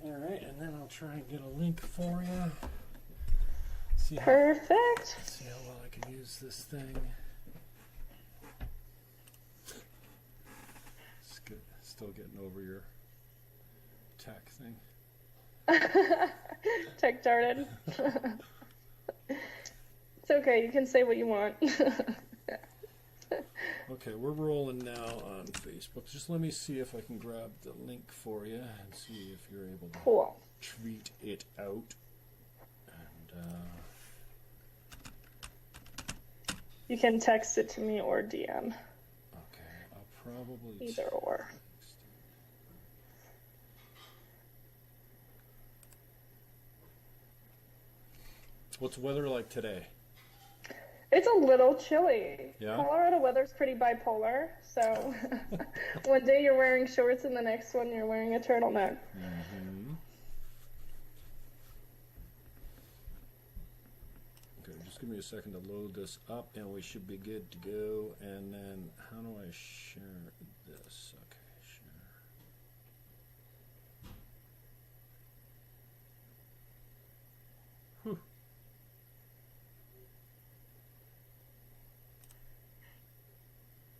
All right, and then I'll try and get a link for you. Perfect. See how well I can use this thing. Still getting over your tech thing. Tech darted. It's okay, you can say what you want. Okay, we're rolling now on Facebook. Just let me see if I can grab the link for you and see if you're able to tweet it out. And you can text it to me or DM. Okay, I'll probably either or. What's the weather like today? It's a little chilly. Yeah? Colorado weather's pretty bipolar, so one day you're wearing shorts and the next one you're wearing a turtleneck. Mm-hmm. Okay, just give me a second to load this up and we should be good to go. And then how do I share this? Okay, share. Whew.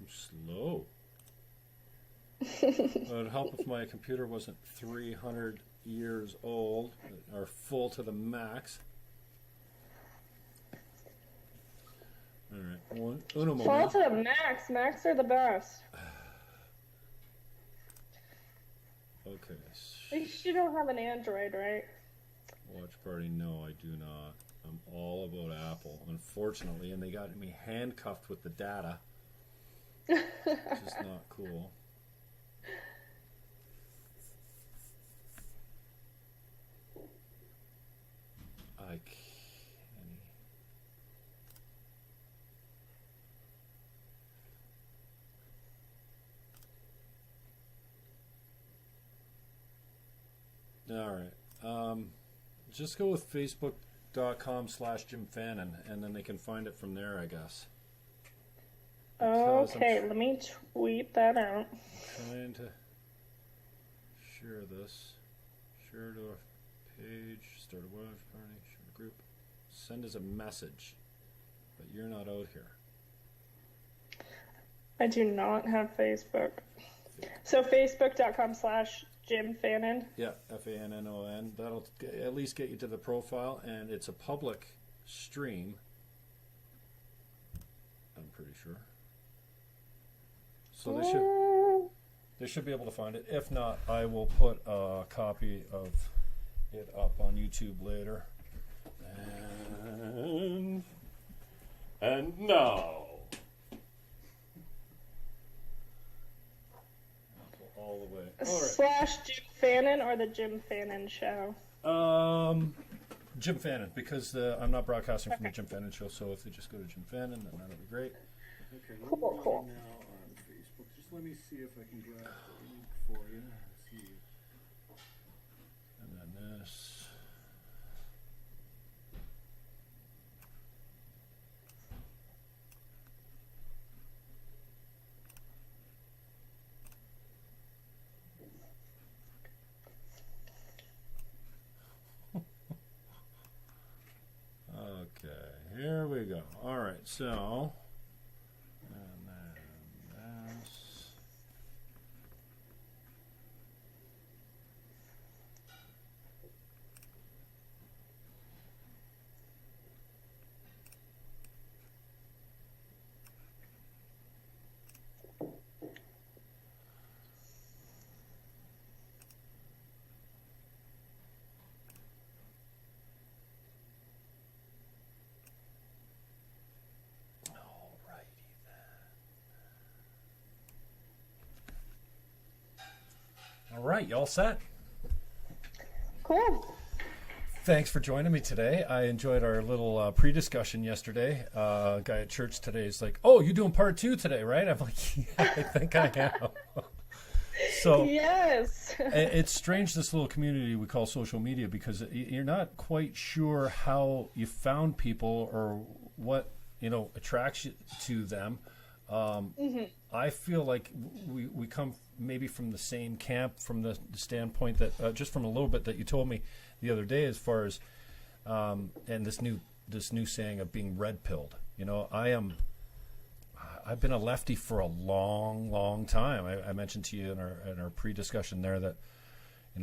Slow. It would help if my computer wasn't 300 years old or full to the max. All right, uno moment. Full to the max. Max are the best. Okay. At least you don't have an Android, right? Watch party? No, I do not. I'm all about Apple, unfortunately, and they got me handcuffed with the data. Which is not cool. I can't. All right. Just go with facebook.com/Jim Fannon, and then they can find it from there, I guess. Okay, let me tweet that out. I'm trying to share this. Share to a page, start a watch party, share a group. Send as a message, but you're not out here. I do not have Facebook. So facebook.com/Jim Fannon. Yeah, Fannon. That'll at least get you to the profile, and it's a public stream. I'm pretty sure. So they should be able to find it. If not, I will put a copy of it up on YouTube later. And now. All the way. All right. /Jim Fannon or the Jim Fannon Show? Jim Fannon, because I'm not broadcasting from the Jim Fannon Show, so if they just go to Jim Fannon, then that'll be great. Okay, cool. Now on Facebook. Just let me see if I can grab the link for you. Let's see. And then this. Okay, here we go. All right, so, and then this. All right, you all set? Cool. Thanks for joining me today. I enjoyed our little pre-discussion yesterday. Guy at church today is like, "Oh, you're doing part 2 today, right?" I'm like, "Yeah, I think I am." So yes, it's strange, this little community we call social media, because you're not quite sure how you found people or what attracts you to them. I feel like we come maybe from the same camp from the standpoint that just from a little bit that you told me the other day as far as and this new saying of being red pilled. I've been a lefty for a long time. I mentioned to you in our pre-discussion there that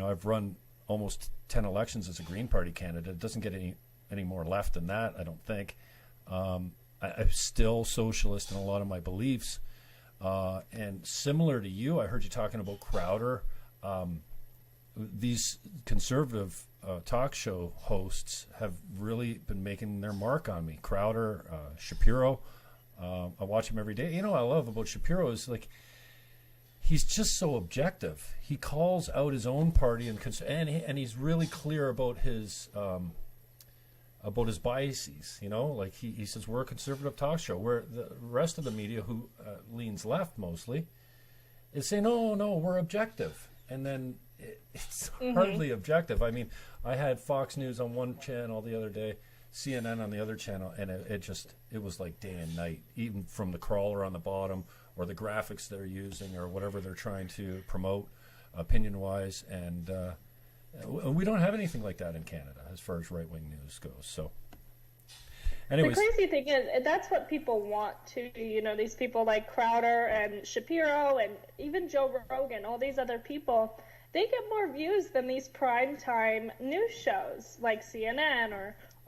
I've run almost 10 elections as a Green Party candidate. It doesn't get any more left than that, I don't think. I'm still socialist in a lot of my beliefs. And similar to you, I heard you talking about Crowder. These conservative talk show hosts have really been making their mark on me. Crowder, Shapiro. I watch him every day. What I love about Shapiro is like he's just so objective. He calls out his own party and he's really clear about his biases. Like he says we're a conservative talk show, where the rest of the media who leans left mostly is saying no, we're objective, and then it's hardly objective. I mean, I had Fox News on one channel the other day, CNN on the other channel, and it was like day and night, even from the crawler on the bottom or the graphics they're using or whatever they're trying to promote opinion-wise. And we don't have anything like that in Canada as far as right-wing news goes. So anyways. The crazy thing is, that's what people want to, these people like Crowder and Shapiro and even Joe Rogan, all these other people, they get more views than these primetime news shows like CNN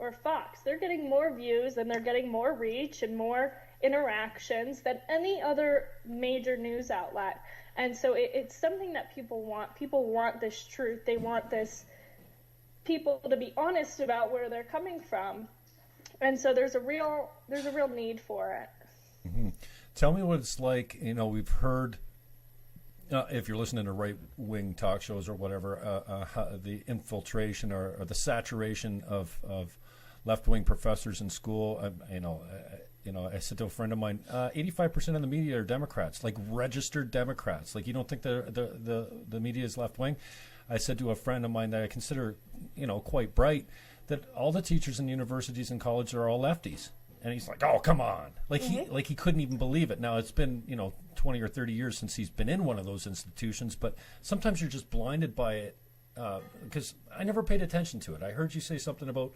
or Fox. They're getting more views and they're getting more reach and more interactions than any other major news outlet. And so it's something that people want. People want this truth. They want this people to be honest about where they're coming from. And so there's a real need for it. Mm-hmm. Tell me what it's like. We've heard, if you're listening to right-wing talk shows or whatever, the infiltration or the saturation of left-wing professors in school. I said to a friend of mine, 85% of the media are Democrats, like registered Democrats. Like, you don't think the media is left-wing? I said to a friend of mine that I consider, quite bright, that all the teachers in universities and colleges are all lefties. And he's like, oh, come on. Like he couldn't even believe it. Now, it's been, 20 or 30 years since he's been in one of those institutions, but sometimes you're just blinded by it because I never paid attention to it. I heard you say something about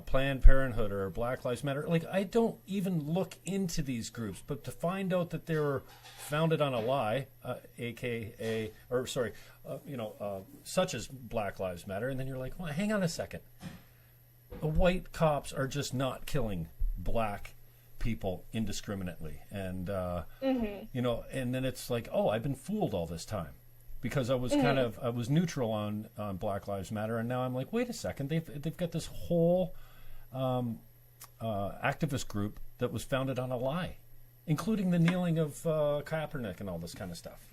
Planned Parenthood or Black Lives Matter. Like, I don't even look into these groups, but to find out that they're founded on a lie, such as Black Lives Matter, and then you're like, well, hang on a second. The white cops are just not killing black people indiscriminately, and and then it's like, oh, I've been fooled all this time because I was I was neutral on Black Lives Matter, and now I'm like, wait a second, they've got this whole activist group that was founded on a lie, including the kneeling of Kaepernick and all this kind of stuff,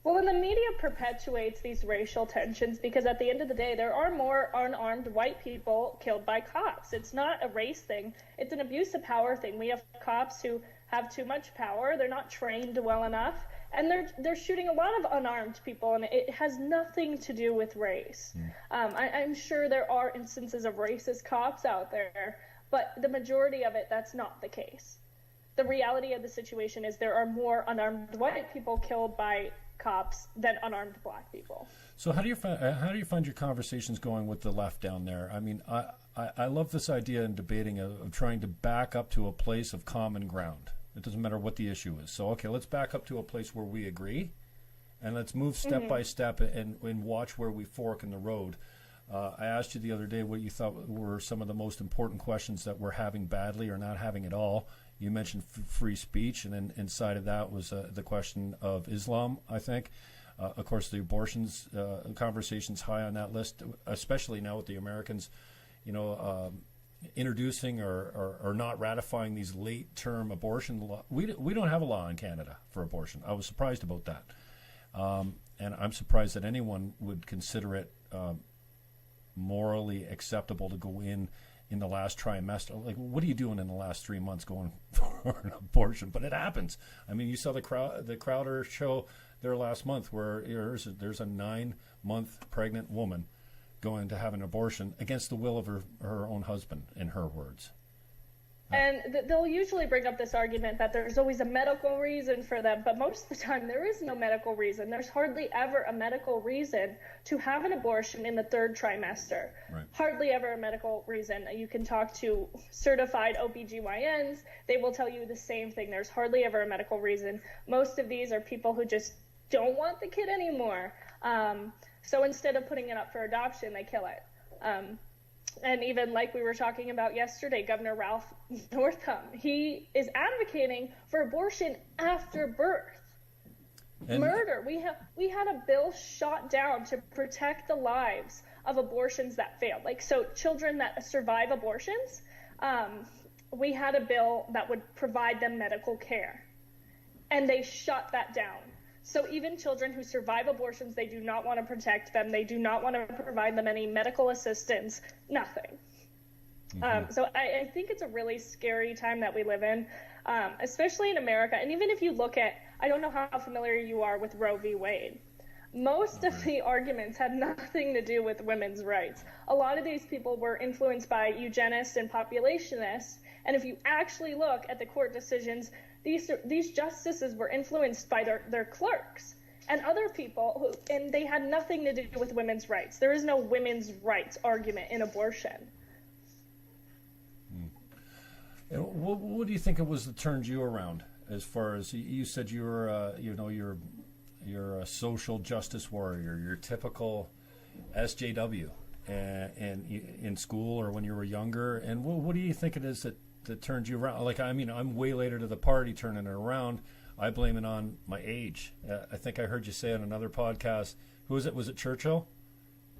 Well, and the media perpetuates these racial tensions because at the end of the day, there are more unarmed white people killed by cops. It's not a race thing. It's an abuse of power thing. We have cops who have too much power. They're not trained well enough. And they're shooting a lot of unarmed people, and it has nothing to do with race. I'm sure there are instances of racist cops out there, but the majority of it, that's not the case. The reality of the situation is there are more unarmed white people killed by cops than unarmed black people. So how do you find your conversations going with the left down there? I mean, I love this idea in debating of trying to back up to a place of common ground. It doesn't matter what the issue is. So, okay, let's back up to a place where we agree, and let's move step by step and watch where we fork in the road. I asked you the other day what you thought were some of the most important questions that we're having badly or not having at all. You mentioned free speech, and then inside of that was the question of Islam, I think. Of course, the abortions conversation's high on that list, especially now with the Americans, introducing or not ratifying these late-term abortion laws. We don't have a law in Canada for abortion. I was surprised about that. And I'm surprised that anyone would consider it morally acceptable to go in the last trimester. Like, what are you doing in the last 3 months going for an abortion? But it happens. I mean, you saw the Crowder show there last month where there's a 9-month pregnant woman going to have an abortion against the will of her own husband, in her words. And they'll usually bring up this argument that there's always a medical reason for them, but most of the time there is no medical reason. There's hardly ever a medical reason to have an abortion in the third trimester. Right. Hardly ever a medical reason. You can talk to certified OBGYNs. They will tell you the same thing. There's hardly ever a medical reason. Most of these are people who just don't want the kid anymore. So instead of putting it up for adoption, they kill it. And even like we were talking about yesterday, Governor Ralph Northam, he is advocating for abortion after birth. And murder. We had a bill shot down to protect the lives of abortions that failed. Like, so children that survive abortions, we had a bill that would provide them medical care. And they shot that down. So even children who survive abortions, they do not want to protect them. They do not want to provide them any medical assistance, nothing. So I think it's a really scary time that we live in, especially in America. And even if you look at, I don't know how familiar you are with Roe v. Wade. Most of the arguments had nothing to do with women's rights. A lot of these people were influenced by eugenists and populationists. And if you actually look at the court decisions, these justices were influenced by their clerks and other people, and they had nothing to do with women's rights. There is no women's rights argument in abortion. And what do you think it was that turned you around? As far as you said, you were, you're a social justice warrior. You're typical SJW, and in school or when you were younger. And what do you think it is that turned you around? Like, I mean, I'm way later to the party turning it around. I blame it on my age. I think I heard you say on another podcast, who was it? Was it Churchill?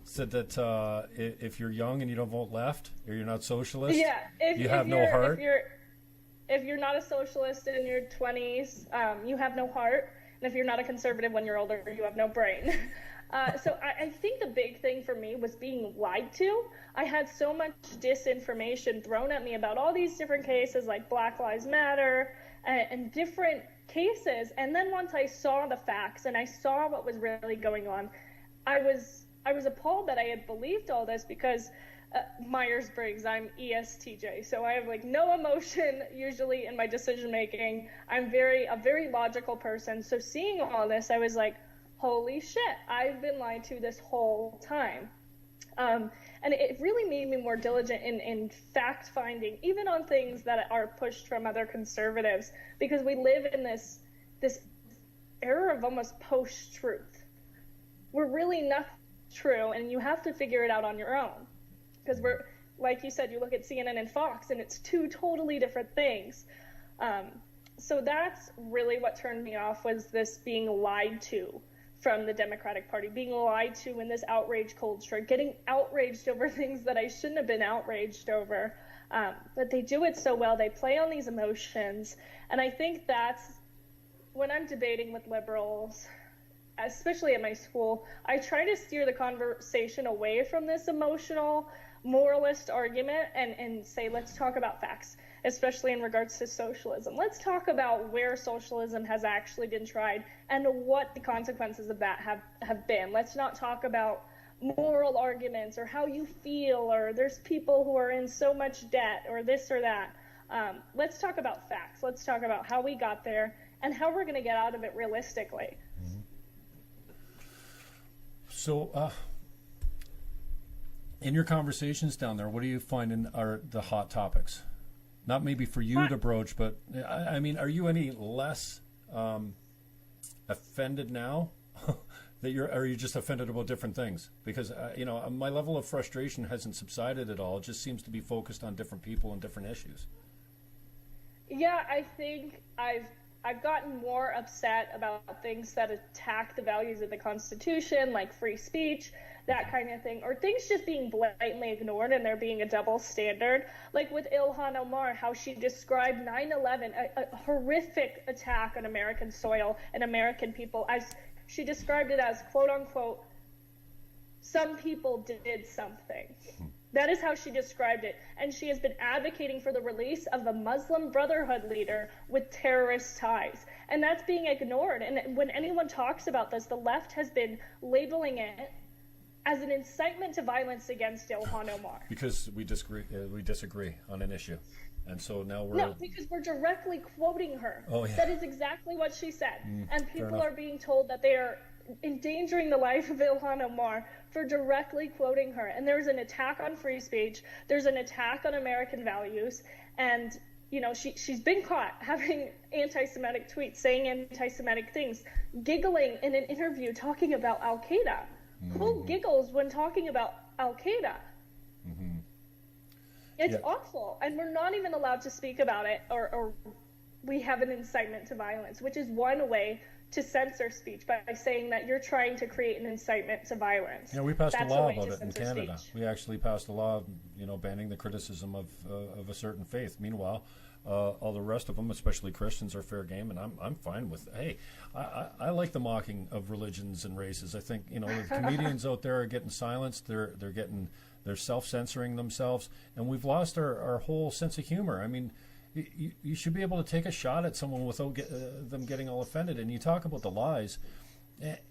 Said that if you're young and you don't vote left, or you're not socialist, you have no heart. If you're not a socialist in your 20s, you have no heart. And if you're not a conservative when you're older, you have no brain. So I think the big thing for me was being lied to. I had so much disinformation thrown at me about all these different cases like Black Lives Matter and different cases. And then once I saw the facts and I saw what was really going on, I was appalled that I had believed all this because Myers-Briggs, I'm ESTJ. So I have like no emotion usually in my decision making. I'm a very logical person. So seeing all this, I was like, holy shit, I've been lied to this whole time. And it really made me more diligent in fact-finding, even on things that are pushed from other conservatives, because we live in this era of almost post-truth. We're really not true, and you have to figure it out on your own. Because we're, like you said, you look at CNN and Fox, and it's two totally different things. So that's really what turned me off, was this being lied to from the Democratic Party, being lied to in this outrage culture, getting outraged over things that I shouldn't have been outraged over. But they do it so well. They play on these emotions. And I think that's when I'm debating with liberals, especially at my school, I try to steer the conversation away from this emotional, moralist argument and say, let's talk about facts, especially in regards to socialism. Let's talk about where socialism has actually been tried and what the consequences of that have been. Let's not talk about moral arguments or how you feel or there's people who are in so much debt or this or that. Let's talk about facts. Let's talk about how we got there and how we're going to get out of it realistically. Mm-hmm. So, in your conversations down there, what do you find are the hot topics? Not maybe for you to broach, but I mean, are you any less offended now are you just offended about different things? Because my level of frustration hasn't subsided at all. It just seems to be focused on different people and different issues. Yeah, I think I've gotten more upset about things that attack the values of the Constitution, like free speech, that kind of thing, or things just being blatantly ignored and there being a double standard, like with Ilhan Omar, how she described 9/11, a horrific attack on American soil and American people, as she described it as, quote unquote, some people did something. That is how she described it. And she has been advocating for the release of a Muslim Brotherhood leader with terrorist ties. And that's being ignored. And when anyone talks about this, the left has been labeling it as an incitement to violence against Ilhan Omar. Because we disagree on an issue. And so now we're... No, because we're directly quoting her. Oh, yeah. That is exactly what she said. And people enough. are being told that they are endangering the life of Ilhan Omar for directly quoting her. And there's an attack on free speech. There's an attack on American values. And, you know, she's been caught having anti-Semitic tweets, saying anti-Semitic things, giggling in an interview talking about Al-Qaeda. Who giggles when talking about Al-Qaeda? It's awful, and we're not even allowed to speak about it, or we have an incitement to violence, which is one way to censor speech, by saying that you're trying to create an incitement to violence. Yeah, we passed That's a law way about to it in censor Canada. speech. We actually passed a law, you know, banning the criticism of a certain faith. Meanwhile, all the rest of them, especially Christians, are fair game, and I'm fine with. Hey, I like the mocking of religions and races. I think, you know, the comedians out there are getting silenced. They're self-censoring themselves, and we've lost our whole sense of humor. I mean, you should be able to take a shot at someone without them getting all offended. And you talk about the lies,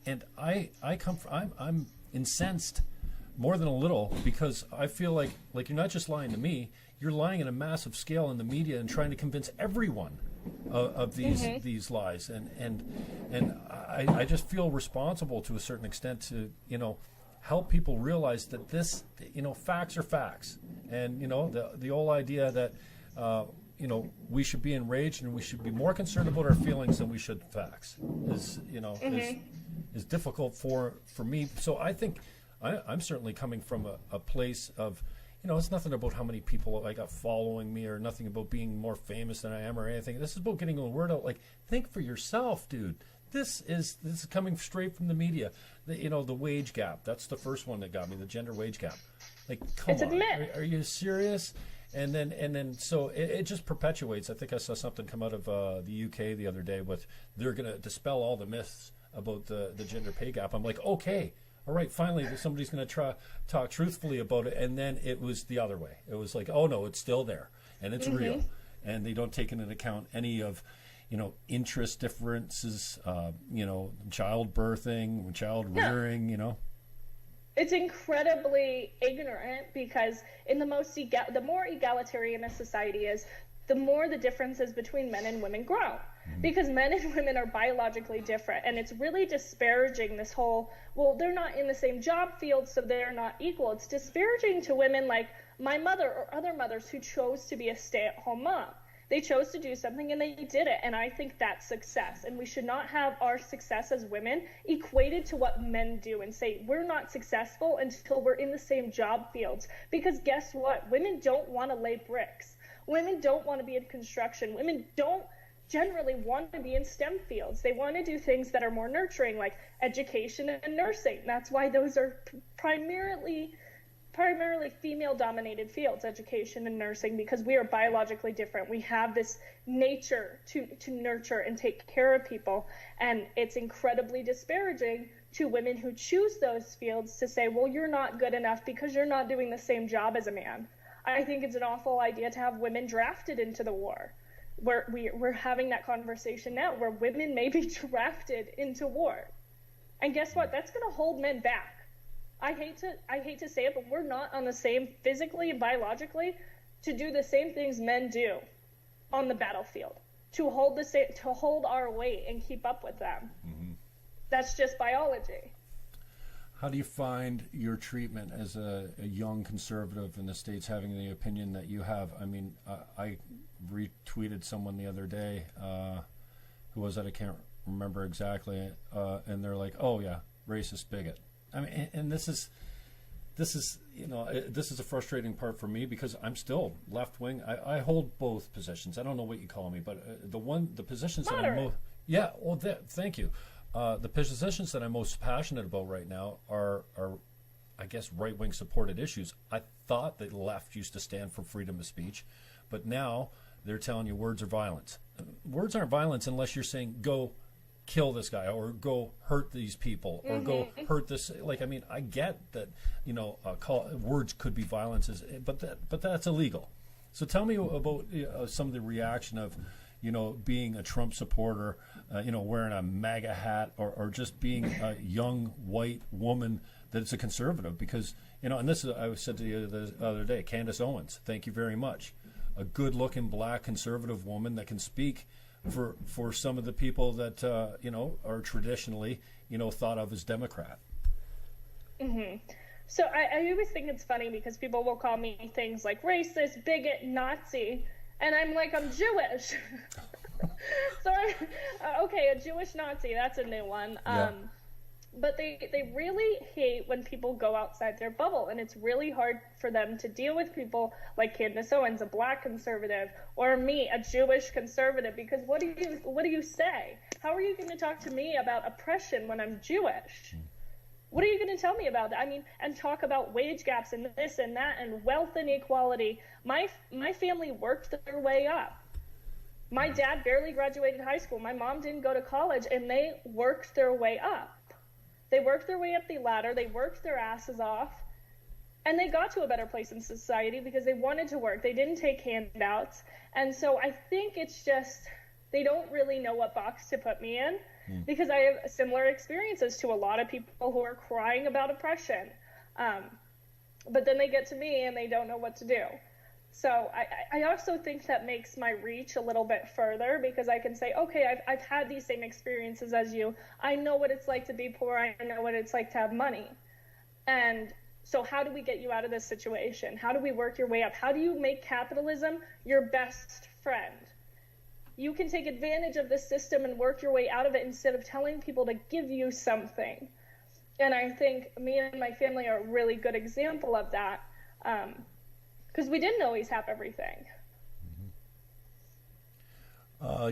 and I'm incensed more than a little, because I feel like you're not just lying to me, you're lying on a massive scale in the media and trying to convince everyone of these lies. And I just feel responsible to a certain extent to, you know, help people realize that this, you know, facts are facts. And, you know, the old idea that, you know, we should be enraged and we should be more concerned about our feelings than we should facts is, you know, is difficult for me. So I think I'm certainly coming from a place of, you know, it's nothing about how many people I got following me, or nothing about being more famous than I am or anything. This is about getting the word out. Like, think for yourself, dude. This is coming straight from the media. You know, the wage gap. That's the first one that got me, the gender wage gap. Like, come on, are you serious? And then so it just perpetuates. I think I saw something come out of the UK the other day with, they're going to dispel all the myths about the gender pay gap. I'm like, okay, all right, finally somebody's going to talk truthfully about it. And then it was the other way. It was like, oh no, it's still there and it's real, and they don't take into account any of, you know, interest differences, you know, child birthing, child rearing, you know. It's incredibly ignorant, because in the more egalitarian a society is, the more the differences between men and women grow. Because men and women are biologically different, and it's really disparaging this whole, well, they're not in the same job field, so they're not equal. It's disparaging to women like my mother or other mothers who chose to be a stay-at-home mom. They chose to do something and they did it, and I think that's success. And we should not have our success as women equated to what men do and say we're not successful until we're in the same job fields. Because guess what? Women don't want to lay bricks. Women don't want to be in construction. Women don't generally want to be in STEM fields. They want to do things that are more nurturing, like education and nursing. That's why those are primarily female-dominated fields, education and nursing, because we are biologically different. We have this nature to nurture and take care of people, and it's incredibly disparaging to women who choose those fields to say, well, you're not good enough because you're not doing the same job as a man. I think it's an awful idea to have women drafted into the war. We're having that conversation now, where women may be drafted into war. And guess what? That's going to hold men back. I hate to say it, but we're not on the same, physically and biologically, to do the same things men do on the battlefield, to hold our weight and keep up with them. That's just biology. How do you find your treatment as a young conservative in the States, having the opinion that you have? I mean, I retweeted someone the other day, who was that? I can't remember exactly, and they're like, oh yeah, racist bigot. I mean, and this is you know, this is a frustrating part for me, because I'm still left wing. I hold both positions. I don't know what you call me, but the positions that I'm most, yeah. Well, thank you. The positions that I'm most passionate about right now are I guess right wing supported issues. I thought the left used to stand for freedom of speech, but now they're telling you words are violence. Words aren't violence unless you're saying go kill this guy, or go hurt these people, or go hurt this. Like, I mean, I get that, you know, words could be violence, but that's illegal. So tell me about some of the reaction of, you know, being a Trump supporter, you know, wearing a MAGA hat, or just being a young white woman that's a conservative. Because, you know, and this is, I said to you the other day, Candace Owens, thank you very much. a good-looking black conservative woman that can speak for some of the people that are traditionally thought of as Democrat. Mm-hmm. So I always think it's funny because people will call me things like racist, bigot, Nazi, and I'm like, I'm Jewish. So okay, a Jewish Nazi, that's a new one. Yeah. But they really hate when people go outside their bubble, and it's really hard for them to deal with people like Candace Owens, a black conservative, or me, a Jewish conservative, because what do you say? How are you going to talk to me about oppression when I'm Jewish? What are you going to tell me about that? I mean, and talk about wage gaps and this and that and wealth inequality. My family worked their way up. My dad barely graduated high school. My mom didn't go to college, and they worked their way up. They worked their way up the ladder, they worked their asses off, and they got to a better place in society because they wanted to work. They didn't take handouts. And so I think it's just, they don't really know what box to put me in because I have similar experiences to a lot of people who are crying about oppression. But then they get to me and they don't know what to do. So I also think that makes my reach a little bit further because I can say, okay, I've had these same experiences as you. I know what it's like to be poor. I know what it's like to have money. And so how do we get you out of this situation? How do we work your way up? How do you make capitalism your best friend? You can take advantage of the system and work your way out of it instead of telling people to give you something. And I think me and my family are a really good example of that. Because we didn't always have everything.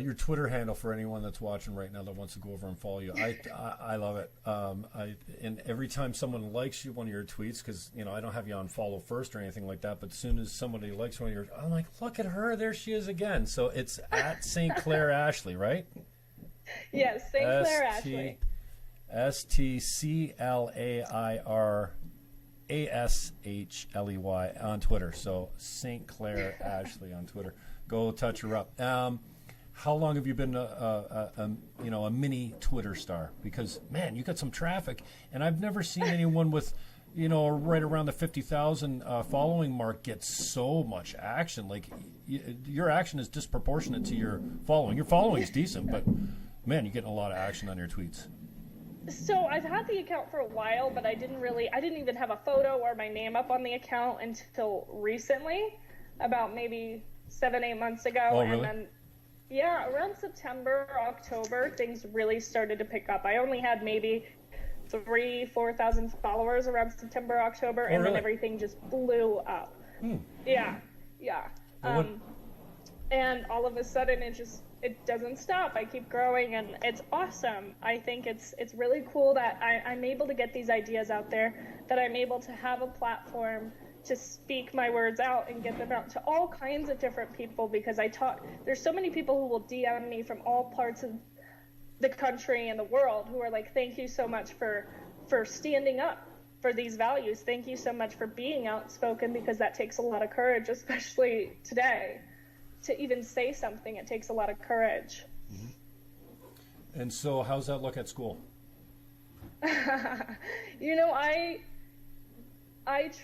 Your Twitter handle for anyone that's watching right now that wants to go over and follow you, I love it. And every time someone likes you, one of your tweets, because I don't have you on follow first or anything like that, but as soon as somebody likes one of yours, I'm like, look at her, there she is again. So it's at StClair Ashley, right? Yes, StClair Ashley. StClair Ashley on Twitter. So StClair Ashley on Twitter. Go touch her up. How long have you been a mini Twitter star? Because man, you got some traffic, and I've never seen anyone with right around the 50,000 following mark get so much action. Like your action is disproportionate to your following. Your following is decent, but man, you're getting a lot of action on your tweets. So I've had the account for a while, but I didn't even have a photo or my name up on the account until recently, about maybe 7-8 months ago. Oh, really? And then, yeah, around September, October, things really started to pick up. I only had maybe 3,000-4,000 followers around September, October, and really? Then everything just blew up. Yeah. And all of a sudden it doesn't stop. I keep growing, and it's awesome. I think it's really cool that I'm able to get these ideas out there, that I'm able to have a platform to speak my words out and get them out to all kinds of different people, because there's so many people who will DM me from all parts of the country and the world who are like, thank you so much for standing up for these values. Thank you so much for being outspoken, because that takes a lot of courage, especially today. To even say something, it takes a lot of courage. Mm-hmm. And so how's that look at school? I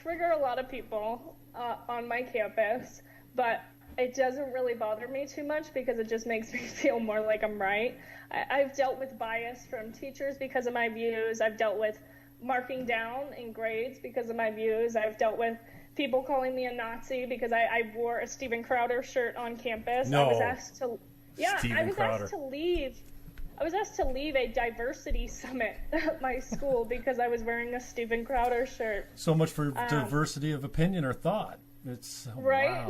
trigger a lot of people on my campus, but it doesn't really bother me too much because it just makes me feel more like I'm right. I've dealt with bias from teachers because of my views. I've dealt with marking down in grades because of my views. I've dealt with people calling me a Nazi because I wore a Steven Crowder shirt on campus. No. I was asked to leave. I was asked to leave a diversity summit at my school because I was wearing a Steven Crowder shirt. So much for diversity of opinion or thought. It's right.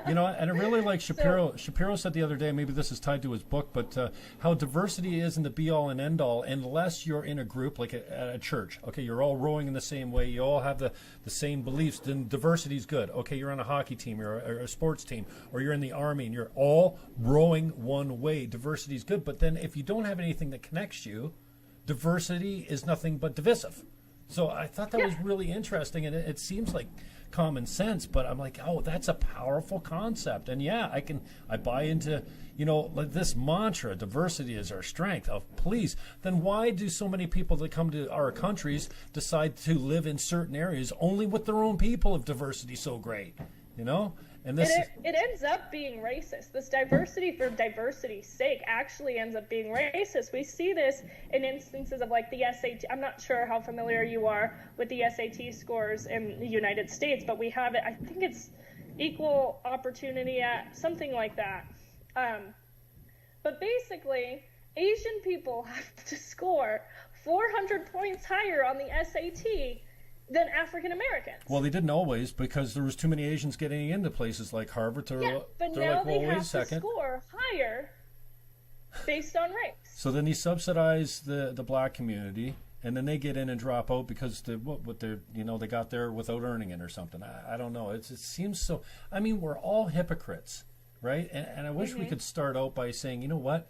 Wow. And I really like Shapiro. Shapiro said the other day, maybe this is tied to his book, but how diversity isn't the be all and end all unless you're in a group like at a church. Okay, you're all rowing in the same way. You all have the same beliefs. Then diversity is good. Okay, you're on a hockey team, you're a sports team, or you're in the army, and you're all rowing one way. Diversity is good. But then if you don't have anything that connects you, diversity is nothing but divisive. So I thought that was really interesting, and it seems like common sense, but I'm like, oh, that's a powerful concept. And yeah, I buy into, like this mantra, diversity is our strength. Oh, please, then why do so many people that come to our countries decide to live in certain areas only with their own people if diversity is so great? And this it ends up being racist. This diversity for diversity's sake actually ends up being racist. We see this in instances of like the SAT. I'm not sure how familiar you are with the SAT scores in the United States, but we have it. I think it's equal opportunity at something like that. But basically, Asian people have to score 400 points higher on the SAT than African Americans. Well, they didn't always, because there was too many Asians getting into places like Harvard. But now like, they have to score higher based on race. So then they subsidize the black community, and then they get in and drop out because they got there without earning it or something. I don't know. It seems so. I mean, we're all hypocrites, right? And I wish we could start out by saying, you know what?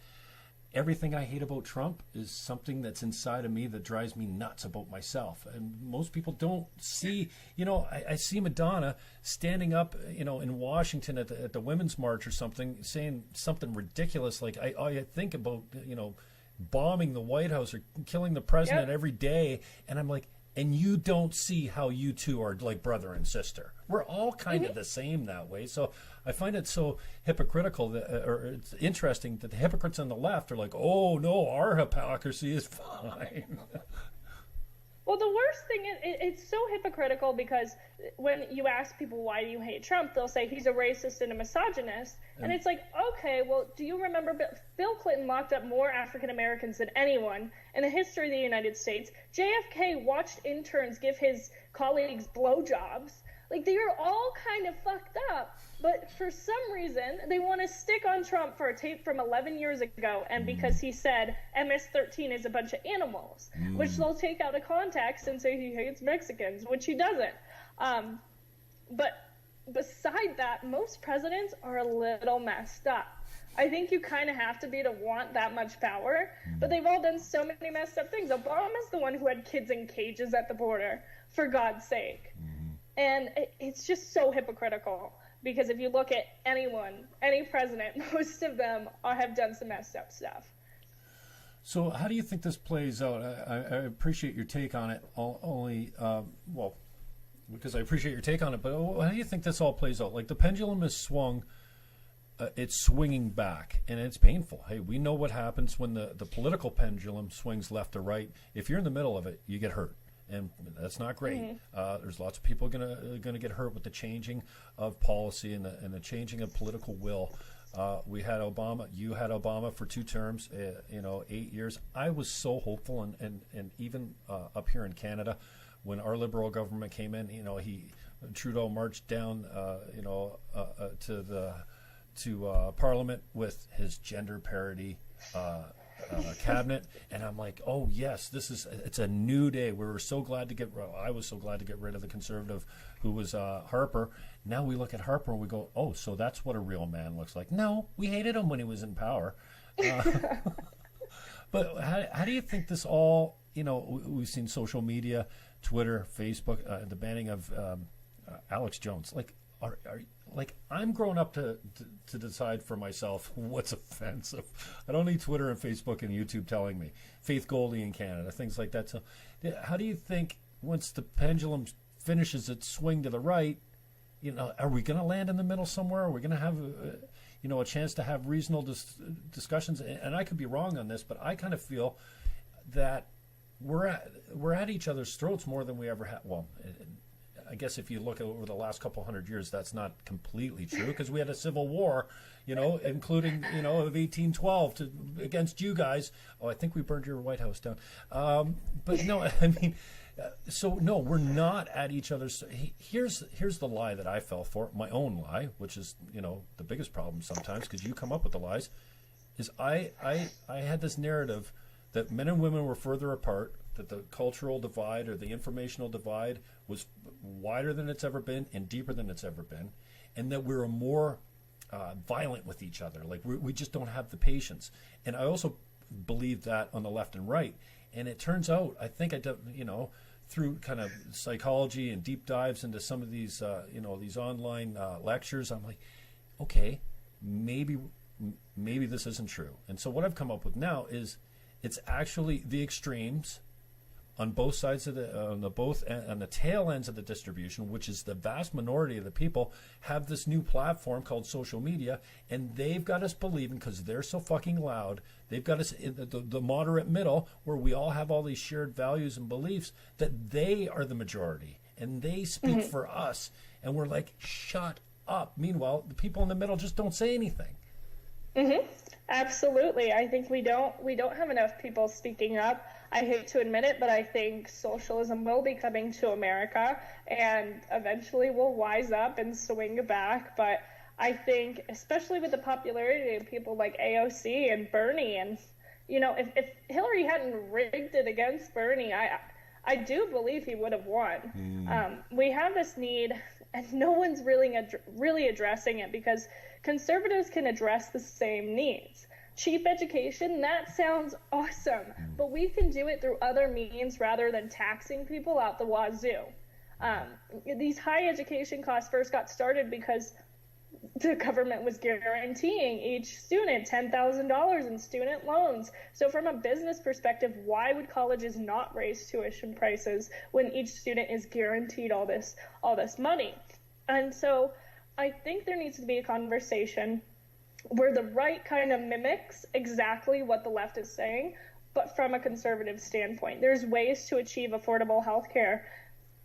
Everything I hate about Trump is something that's inside of me that drives me nuts about myself. And most people don't see, I see Madonna standing up, in Washington at the Women's March or something, saying something ridiculous like, I think about, bombing the White House or killing the president every day. And I'm like, and you don't see how you two are like brother and sister. We're all kind of the same that way. So I find it so hypocritical or it's interesting that the hypocrites on the left are like, oh no, our hypocrisy is fine. Well, the worst thing is it's so hypocritical because when you ask people why do you hate Trump, they'll say he's a racist and a misogynist. And it's like, okay, well, do you remember Bill Clinton locked up more African Americans than anyone in the history of the United States? JFK watched interns give his colleagues blowjobs. Like, they are all kind of fucked up. But for some reason, they want to stick on Trump for a tape from 11 years ago, and because he said MS-13 is a bunch of animals, which they'll take out of context and say he hates Mexicans, which he doesn't. But beside that, most presidents are a little messed up. I think you kind of have to be to want that much power, but they've all done so many messed up things. Obama's the one who had kids in cages at the border, for God's sake. And it's just so hypocritical. Because if you look at any president, most of them have done some messed up stuff. So how do you think this plays out? I appreciate your take on it, because I appreciate your take on it, but how do you think this all plays out? Like, the pendulum is swung, it's swinging back, and it's painful. Hey, we know what happens when the political pendulum swings left or right. If you're in the middle of it, you get hurt. And that's not great. There's lots of people gonna get hurt with the changing of policy and the changing of political will. We had Obama. You had Obama for 2 terms. 8 years. I was so hopeful, and even up here in Canada, when our Liberal government came in, Trudeau marched down, to Parliament with his gender parity. Cabinet, and I'm like, oh yes, it's a new day. I was so glad to get rid of the Conservative who was Harper. Now we look at Harper and we go, oh, so that's what a real man looks like. No, we hated him when he was in power. But how do you think this all, we've seen social media, Twitter, Facebook, the banning of Alex Jones. Like, I'm grown up to decide for myself what's offensive. I don't need Twitter and Facebook and YouTube telling me. Faith Goldie in Canada, things like that. So how do you think once the pendulum finishes its swing to the right, are we going to land in the middle somewhere? Are we going to have a chance to have reasonable discussions? And I could be wrong on this, but I kind of feel that we're at each other's throats more than we ever have. Well, I guess if you look at over the last couple hundred years, that's not completely true because we had a civil war, including, of 1812 against you guys. Oh, I think we burned your White House down. But no, I mean, so no, we're not at each other's. Here's the lie that I fell for, my own lie, which is, the biggest problem sometimes because you come up with the lies, is I had this narrative that men and women were further apart, that the cultural divide or the informational divide was wider than it's ever been and deeper than it's ever been, and that we're more violent with each other. Like, we just don't have the patience. And I also believe that on the left and right. And it turns out, I think through kind of psychology and deep dives into some of these, these online lectures, I'm like, okay, maybe this isn't true. And so what I've come up with now is it's actually the extremes on both sides of on the tail ends of the distribution, which is the vast minority of the people, have this new platform called social media, and they've got us believing, because they're so fucking loud, they've got us in the moderate middle, where we all have all these shared values and beliefs, that they are the majority and they speak for us, and we're like, shut up. Meanwhile, the people in the middle just don't say anything. Absolutely. I think we don't have enough people speaking up. I hate to admit it, but I think socialism will be coming to America, and eventually we'll wise up and swing back. But I think, especially with the popularity of people like AOC and Bernie, and, you know, if Hillary hadn't rigged it against Bernie, I do believe he would have won. We have this need, and no one's really addressing it, because conservatives can address the same needs. Cheap education, that sounds awesome, but we can do it through other means rather than taxing people out the wazoo. These high education costs first got started because the government was guaranteeing each student $10,000 in student loans. So from a business perspective, why would colleges not raise tuition prices when each student is guaranteed all this money? And so I think there needs to be a conversation where the right kind of mimics exactly what the left is saying, but from a conservative standpoint. There's ways to achieve affordable health care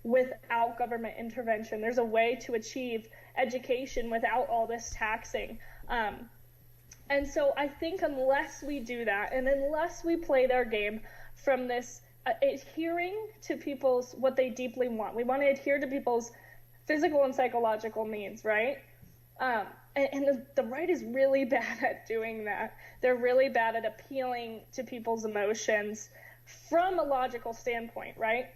without government intervention. There's a way to achieve education without all this taxing. And so I think unless we do that, and unless we play their game from this adhering to people's, what they deeply want, we want to adhere to people's physical and psychological needs, right? And the right is really bad at doing that. They're really bad at appealing to people's emotions from a logical standpoint, right?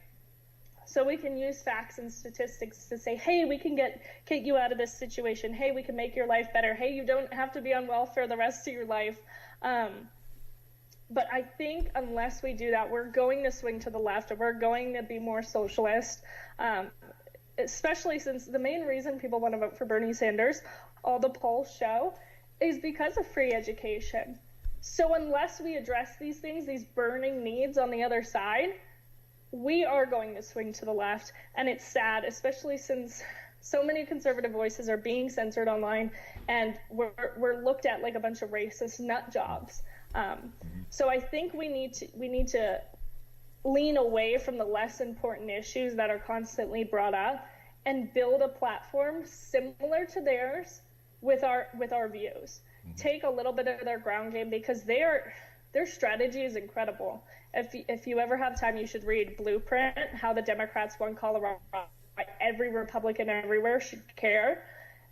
So we can use facts and statistics to say, hey, we can get you out of this situation. Hey, we can make your life better. Hey, you don't have to be on welfare the rest of your life. But I think unless we do that, we're going to swing to the left, or we're going to be more socialist, especially since the main reason people want to vote for Bernie Sanders, all the polls show, is because of free education. So unless we address these things, these burning needs on the other side, we are going to swing to the left. And it's sad, especially since so many conservative voices are being censored online, and we're looked at like a bunch of racist nut jobs. So I think we need to lean away from the less important issues that are constantly brought up and build a platform similar to theirs with our views. Take a little bit of their ground game, because their strategy is incredible. If you ever have time, you should read Blueprint, How the Democrats Won Colorado. Every Republican everywhere should care.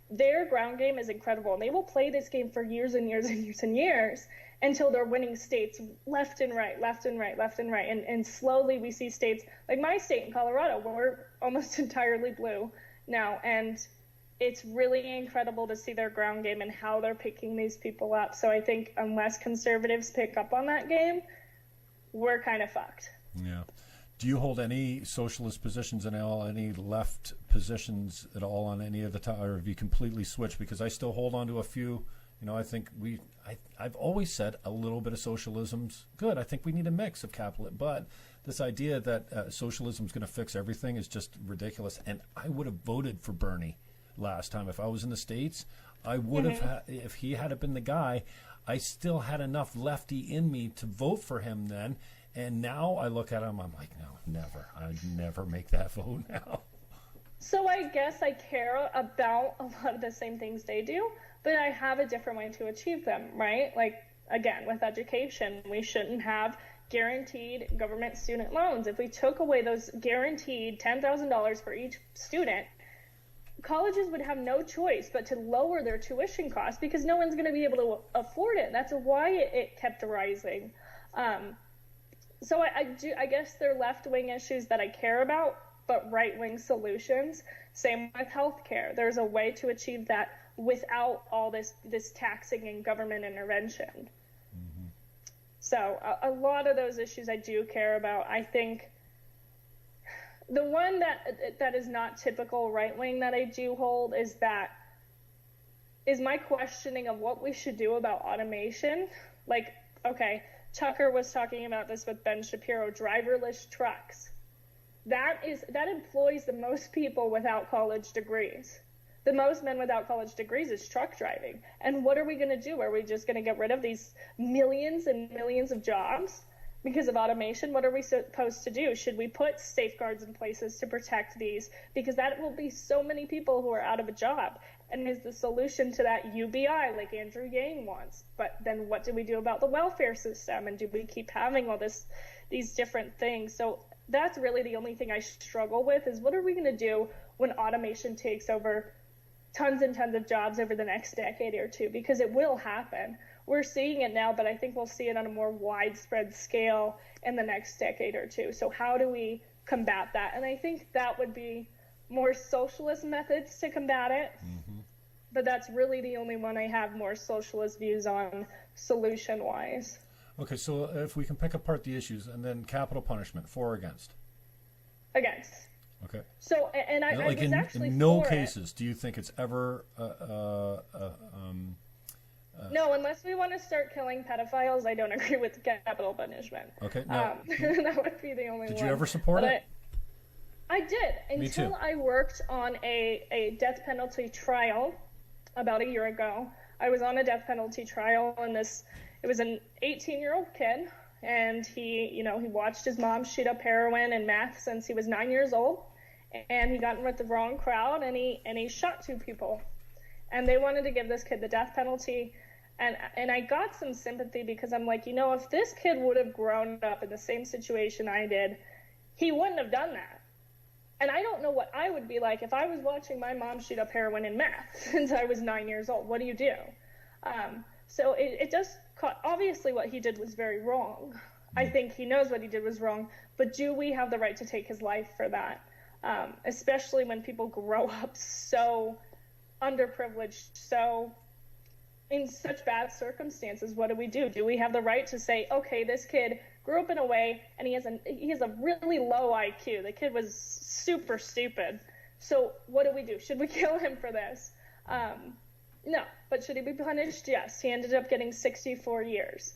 Their ground game is incredible, and they will play this game for years and years and years and years until they're winning states left and right. And slowly we see states like my state in Colorado, where we're almost entirely blue now. And it's really incredible to see their ground game and how they're picking these people up. So I think unless conservatives pick up on that game, we're kind of fucked. Yeah. Do you hold any socialist positions at all, any left positions at all on any of the time, or have you completely switched? Because I still hold on to a few. You know, I think I've always said a little bit of socialism's good. I think we need a mix of capitalism, but this idea that socialism's going to fix everything is just ridiculous. And I would have voted for Bernie last time if I was in the States. I would have, if he had been the guy. I still had enough lefty in me to vote for him then. And now I look at him, I'm like, no, never. I'd never make that vote now. So I guess I care about a lot of the same things they do, but I have a different way to achieve them, right? Like, again, with education, we shouldn't have guaranteed government student loans. If we took away those guaranteed $10,000 for each student, colleges would have no choice but to lower their tuition costs, because no one's going to be able to afford it. That's why it kept rising. So I guess they're left-wing issues that I care about, but right-wing solutions. Same with healthcare. There's a way to achieve that without all this taxing and government intervention. So a lot of those issues I do care about. I think the one that is not typical right-wing that I do hold is my questioning of what we should do about automation. Like, okay, Tucker was talking about this with Ben Shapiro, driverless trucks. That employs the most people without college degrees. The most men without college degrees is truck driving. And what are we going to do? Are we just going to get rid of these millions and millions of jobs because of automation? What are we supposed to do? Should we put safeguards in places to protect these? Because that will be so many people who are out of a job. And is the solution to that UBI, like Andrew Yang wants? But then what do we do about the welfare system? And do we keep having all these different things? So that's really the only thing I struggle with, is what are we going to do when automation takes over tons and tons of jobs over the next decade or two? Because it will happen. We're seeing it now, but I think we'll see it on a more widespread scale in the next decade or two. So how do we combat that? And I think that would be more socialist methods to combat it. Mm-hmm. But that's really the only one I have more socialist views on solution-wise. Okay, so if we can pick apart the issues, and then capital punishment, for or against? Against. Okay. So, and I like was actually in no for cases, do you think it's ever no, unless we want to start killing pedophiles, I don't agree with capital punishment. Okay. Now, that would be the only one. Did you ever support it? I did, until I worked on a death penalty trial about a year ago. I was on a death penalty trial, and it was an 18-year-old kid, and he watched his mom shoot up heroin and meth since he was 9 years old, and he got in with the wrong crowd, and he shot 2 people, and they wanted to give this kid the death penalty, and I got some sympathy, because I'm like, if this kid would have grown up in the same situation I did, he wouldn't have done that. And I don't know what I would be like if I was watching my mom shoot up heroin and meth since I was 9 years old. What do you do? So it does, obviously what he did was very wrong. I think he knows what he did was wrong, but do we have the right to take his life for that? Especially when people grow up so underprivileged, so in such bad circumstances. What do we do? Do we have the right to say, okay, this kid grew up in a way, and he has a really low IQ. The kid was super stupid. So what do we do? Should we kill him for this? No. But should he be punished? Yes. He ended up getting 64 years.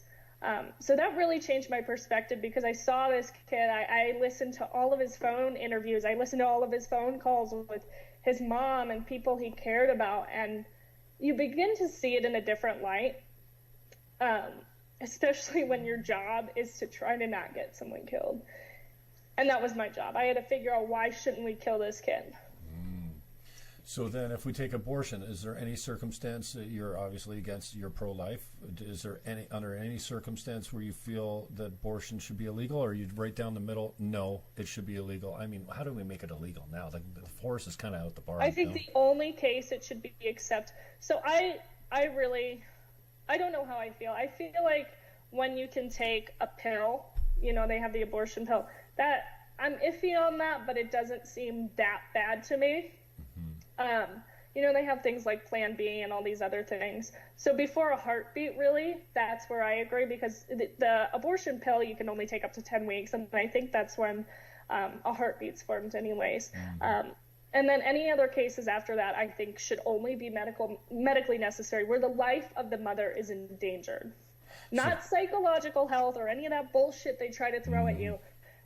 So that really changed my perspective, because I saw this kid. I listened to all of his phone interviews. I listened to all of his phone calls with his mom and people he cared about. And you begin to see it in a different light. Especially when your job is to try to not get someone killed. And that was my job. I had to figure out, why shouldn't we kill this kid? So then if we take abortion, is there any circumstance that you're obviously against, you're pro-life? Is there under any circumstance where you feel that abortion should be illegal, or you'd right down the middle, no, it should be illegal? I mean, how do we make it illegal now? The force is kind of out the bar. I think the only case it should be so I don't know how I feel. I feel like when you can take a pill, they have the abortion pill, that I'm iffy on that, but it doesn't seem that bad to me. Mm-hmm. They have things like Plan B and all these other things. So before a heartbeat, really, that's where I agree, because the abortion pill you can only take up to 10 weeks, and I think that's when a heartbeat's formed anyways. Mm-hmm. And then any other cases after that, I think, should only be medically necessary, where the life of the mother is endangered. Not psychological health or any of that bullshit they try to throw at you.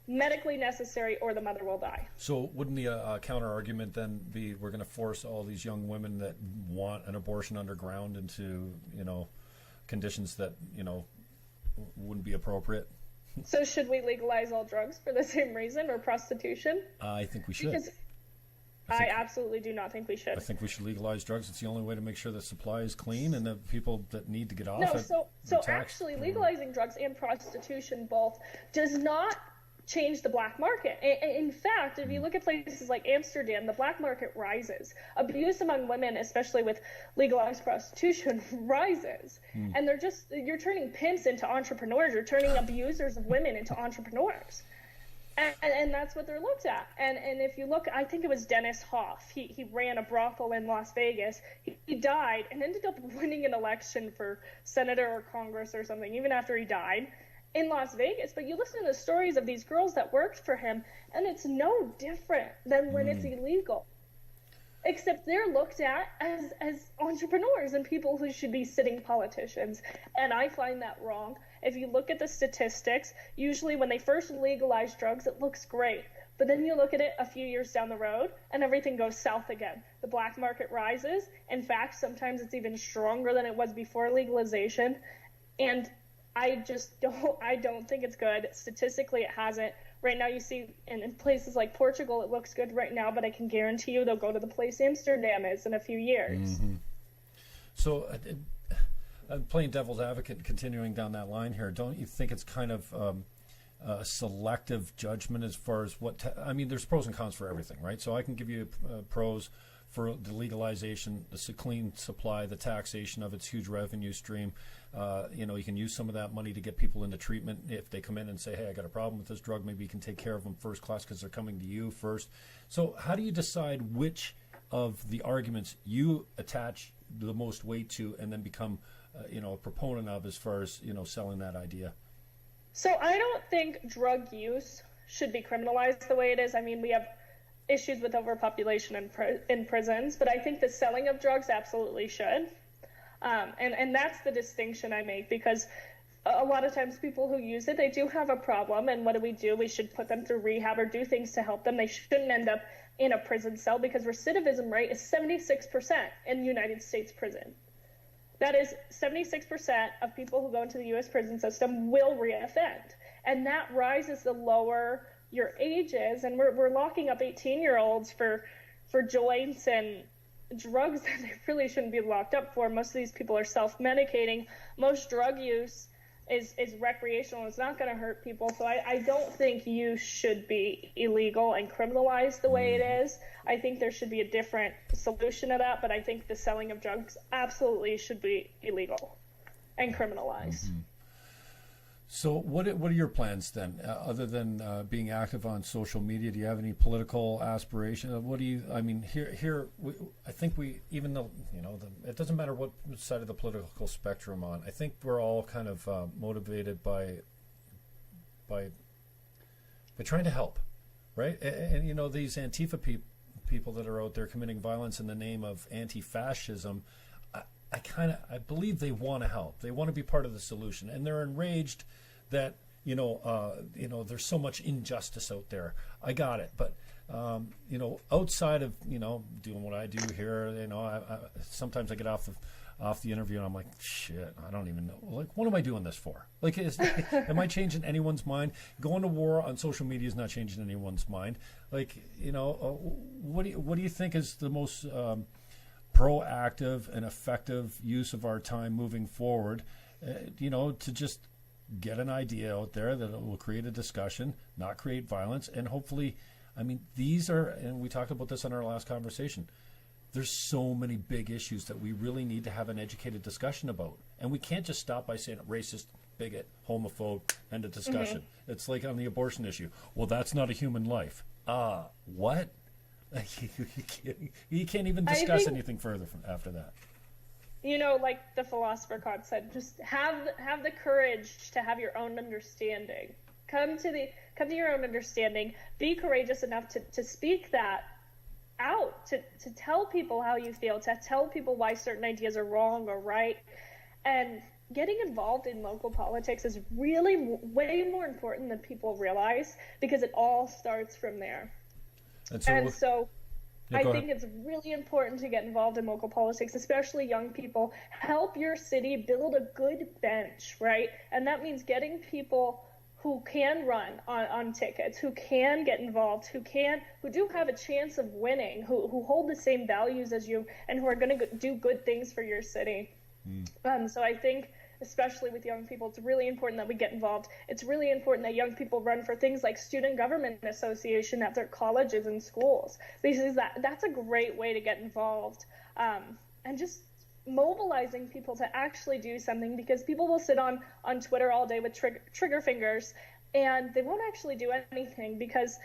Medically necessary, or the mother will die. So wouldn't the counter-argument then be, we're going to force all these young women that want an abortion underground into, conditions that, wouldn't be appropriate? So should we legalize all drugs for the same reason, or prostitution? I think we should. Because I absolutely do not think we should. I think we should legalize drugs. It's the only way to make sure the supply is clean, and the people that need to get off it. So actually legalizing drugs and prostitution both does not change the black market. In fact, if you look at places like Amsterdam, the black market rises. Abuse among women, especially with legalized prostitution, rises. And you're turning pimps into entrepreneurs. You're turning abusers of women into entrepreneurs. And that's what they're looked at. And if you look, I think it was Dennis Hoff. He ran a brothel in Las Vegas. He died and ended up winning an election for senator or Congress or something, even after he died, in Las Vegas. But you listen to the stories of these girls that worked for him, and it's no different than when it's illegal. except they're looked at as entrepreneurs and people who should be sitting politicians. And I find that wrong. If you look at the statistics, usually when they first legalize drugs, it looks great. But then you look at it a few years down the road and everything goes south again. The black market rises. In fact, sometimes it's even stronger than it was before legalization. And I don't think it's good. Statistically, it hasn't. Right now, you see in places like Portugal, it looks good right now, but I can guarantee you they'll go to the place Amsterdam is in a few years. Mm-hmm. So, playing devil's advocate, continuing down that line here, don't you think it's kind of selective judgment as far as I mean, there's pros and cons for everything, right? So I can give you pros for the legalization, the clean supply, the taxation of its huge revenue stream. You can use some of that money to get people into treatment. If they come in and say, hey, I got a problem with this drug, maybe you can take care of them first class because they're coming to you first. So how do you decide which of the arguments you attach the most weight to and then become a proponent of as far as, selling that idea? So I don't think drug use should be criminalized the way it is. I mean, we have issues with overpopulation in prisons, but I think the selling of drugs absolutely should. And that's the distinction I make, because a lot of times people who use it, they do have a problem, and what do? We should put them through rehab or do things to help them. They shouldn't end up in a prison cell, because recidivism rate is 76% in United States prison. That is 76% of people who go into the U.S. prison system will reoffend. And that rises the lower your age is. And we're locking up 18-year-olds for joints and drugs that they really shouldn't be locked up for. Most of these people are self-medicating. Most drug use is recreational. It's not going to hurt people. So I don't think use should be illegal and criminalized the way it is. I think there should be a different solution to that, but I think the selling of drugs absolutely should be illegal and criminalized. Mm-hmm. So what are your plans then, other than being active on social media? Do you have any political aspiration? I think even though, it doesn't matter what side of the political spectrum on, I think we're all kind of motivated by trying to help, right? And these Antifa people that are out there committing violence in the name of anti-fascism, I believe they want to help. They want to be part of the solution, and they're enraged that there's so much injustice out there. I got it, but outside of doing what I do here, I sometimes I get off the interview and I'm like, shit, I don't even know. Like, what am I doing this for? Like, am I changing anyone's mind? Going to war on social media is not changing anyone's mind. Like, what do you think is the most proactive and effective use of our time moving forward, to just get an idea out there that will create a discussion, not create violence, and hopefully, these are, and we talked about this in our last conversation, there's so many big issues that we really need to have an educated discussion about. And we can't just stop by saying racist, bigot, homophobe, end of discussion. Mm-hmm. It's like on the abortion issue. Well, that's not a human life. What? You can't even discuss anything further after that. Like the philosopher God said, just have the courage to have your own understanding. Come to your own understanding. Be courageous enough to speak that out, to tell people how you feel, to tell people why certain ideas are wrong or right. And getting involved in local politics is really way more important than people realize, because it all starts from there. And so I think it's really important to get involved in local politics, especially young people. Help your city build a good bench, right? And that means getting people who can run on tickets, who can get involved, who do have a chance of winning, who hold the same values as you, and who are going to do good things for your city. So I think, especially with young people, it's really important that we get involved. It's really important that young people run for things like student government association at their colleges and schools, because that's a great way to get involved, and just mobilizing people to actually do something, because people will sit on Twitter all day with trigger fingers and they won't actually do anything, because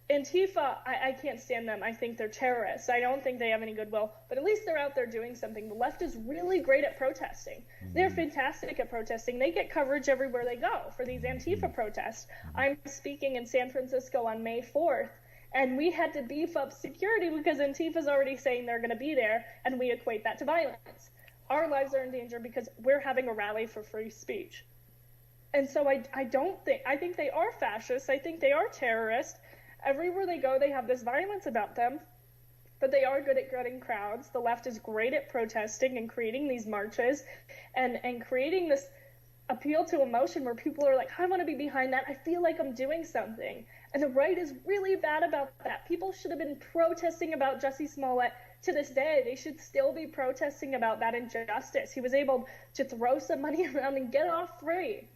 Antifa, I can't stand them. I think they're terrorists. I don't think they have any goodwill, but at least they're out there doing something. The left is really great at protesting. They're fantastic at protesting. They get coverage everywhere they go for these Antifa protests. I'm speaking in San Francisco on May 4th, And we had to beef up security because Antifa's already saying they're going to be there, and we equate that to violence. Our lives are in danger because we're having a rally for free speech. And so I think they are fascists. I think they are terrorists. Everywhere they go, they have this violence about them. But they are good at getting crowds. The left is great at protesting and creating these marches and creating this appeal to emotion where people are like, I want to be behind that. I feel like I'm doing something. And the right is really bad about that. People should have been protesting about Jussie Smollett to this day. They should still be protesting about that injustice. He was able to throw some money around and get off free.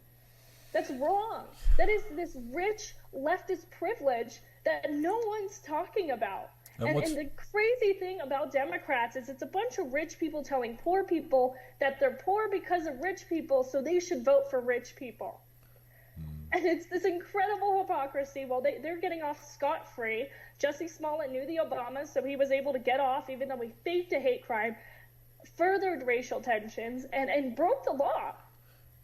That's wrong. That is this rich leftist privilege that no one's talking about. And the crazy thing about Democrats is it's a bunch of rich people telling poor people that they're poor because of rich people, so they should vote for rich people. And it's this incredible hypocrisy. Well, they're getting off scot-free. Jussie Smollett knew the Obamas, so he was able to get off, even though he faked a hate crime, furthered racial tensions, and broke the law.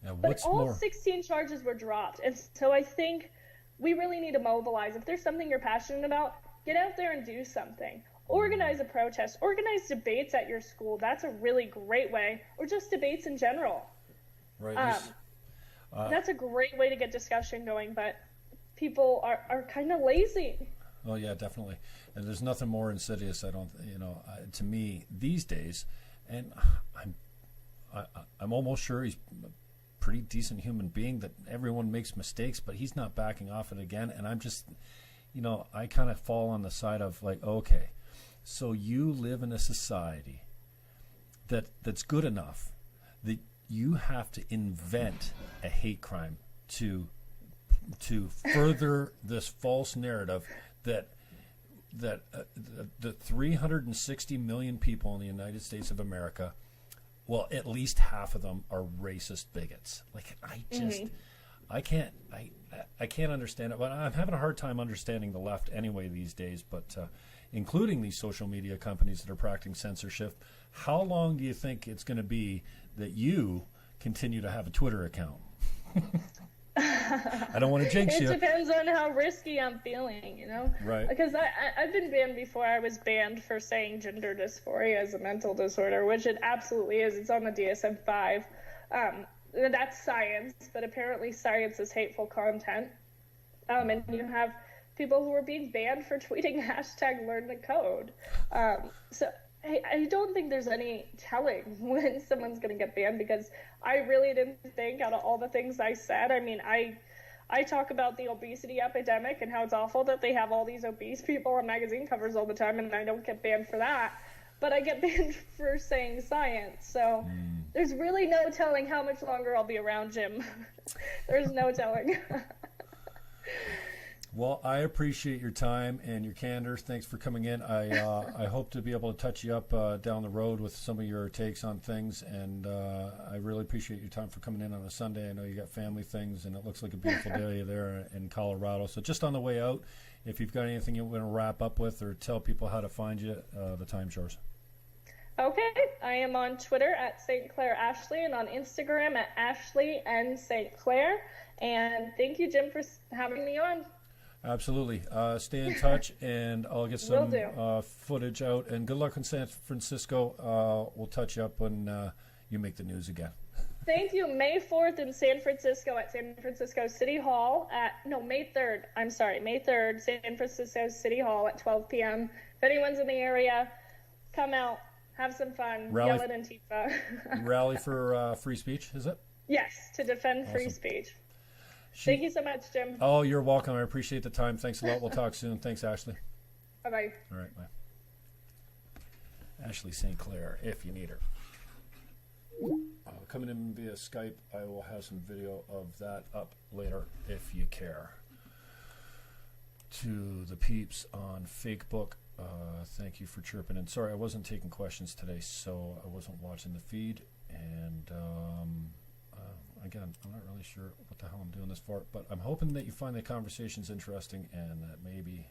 Yeah, but all 16 charges were dropped. And so I think we really need to mobilize. If there's something you're passionate about, get out there and do something. Organize a protest. Organize debates at your school. That's a really great way. Or just debates in general. Right. That's a great way to get discussion going, but people are kind of lazy. Oh, yeah, definitely. And there's nothing more insidious, to me these days. And I'm almost sure he's a pretty decent human being, that everyone makes mistakes, but he's not backing off it again. And I'm just... I kind of fall on the side of like, okay, so you live in a society that's good enough that you have to invent a hate crime to further this false narrative that the 360 million people in the United States of America, well, at least half of them are racist bigots. Like, I can't understand it, but I'm having a hard time understanding the left anyway these days, but including these social media companies that are practicing censorship. How long do you think it's going to be that you continue to have a Twitter account? I don't want to jinx you. It depends on how risky I'm feeling, Right. Because I've been banned before. I was banned for saying gender dysphoria is a mental disorder, which it absolutely is. It's on the DSM-5. That's science, but apparently science is hateful content. And you have people who are being banned for tweeting #LearnTheCode. So I don't think there's any telling when someone's going to get banned, because I really didn't think, out of all the things I said, I mean, I talk about the obesity epidemic and how it's awful that they have all these obese people on magazine covers all the time, and I don't get banned for that. But I get banned for saying science, so there's really no telling how much longer I'll be around, Jim. There's no telling. Well, I appreciate your time and your candor. Thanks for coming in. I hope to be able to touch you up down the road with some of your takes on things, and I really appreciate your time for coming in on a Sunday. I know you got family things, and it looks like a beautiful day there in Colorado. So just on the way out, if you've got anything you want to wrap up with or tell people how to find you, the time's yours. Okay, I am on Twitter at StClair Ashley and on Instagram at Ashley and StClair. And thank you, Jim, for having me on. Absolutely. Stay in touch, and I'll get some footage out. And good luck in San Francisco. We'll touch you up when you make the news again. Thank you. May 4th in San Francisco at San Francisco City Hall May 3rd. I'm sorry, May 3rd, San Francisco City Hall at 12 p.m. If anyone's in the area, come out. Have some fun. Yell at Antifa. Rally for free speech, is it? Yes, to defend free speech. Thank you so much, Jim. Oh, you're welcome. I appreciate the time. Thanks a lot. We'll talk soon. Thanks, Ashley. Bye-bye. All right, bye. Ashley StClair, if you need her. Coming in via Skype, I will have some video of that up later if you care. To the peeps on Fakebook, thank you for chirping in. Sorry, I wasn't taking questions today, so I wasn't watching the feed. And again, I'm not really sure what the hell I'm doing this for, but I'm hoping that you find the conversations interesting and that maybe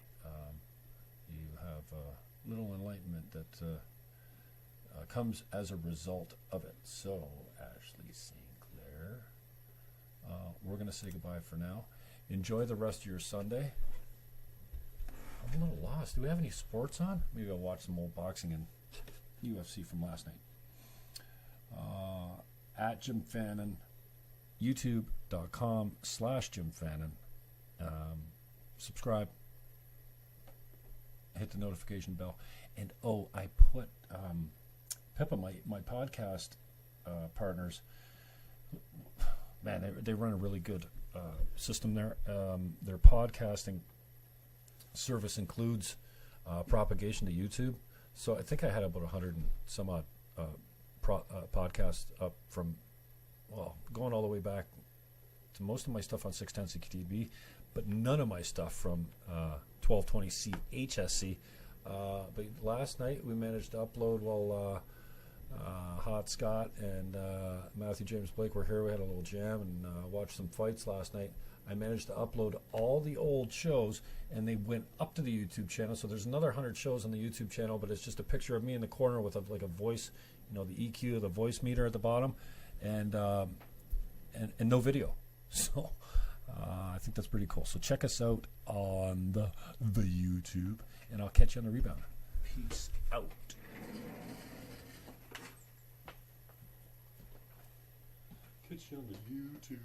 you have a little enlightenment that comes as a result of it. So, Ashley StClair, we're going to say goodbye for now. Enjoy the rest of your Sunday. I'm a little lost. Do we have any sports on? Maybe I'll watch some old boxing and UFC from last night. At Jim Fannon, youtube.com/Jim Fannon. Subscribe. Hit the notification bell. And I put Pippa, my podcast partners, man, they run a really good system there. Their podcasting service includes propagation to YouTube. So I think I had about 100 and some odd podcasts up from, going all the way back to most of my stuff on 610 CKTB, but none of my stuff from 1220C HSC. But last night we managed to upload while Hot Scott and Matthew James Blake were here. We had a little jam and watched some fights last night. I managed to upload all the old shows, and they went up to the YouTube channel. So there's another 100 shows on the YouTube channel, but it's just a picture of me in the corner with a voice, the EQ, the voice meter at the bottom, and no video. So I think that's pretty cool. So check us out on the YouTube, and I'll catch you on the rebound. Peace out. Catch you on the YouTube.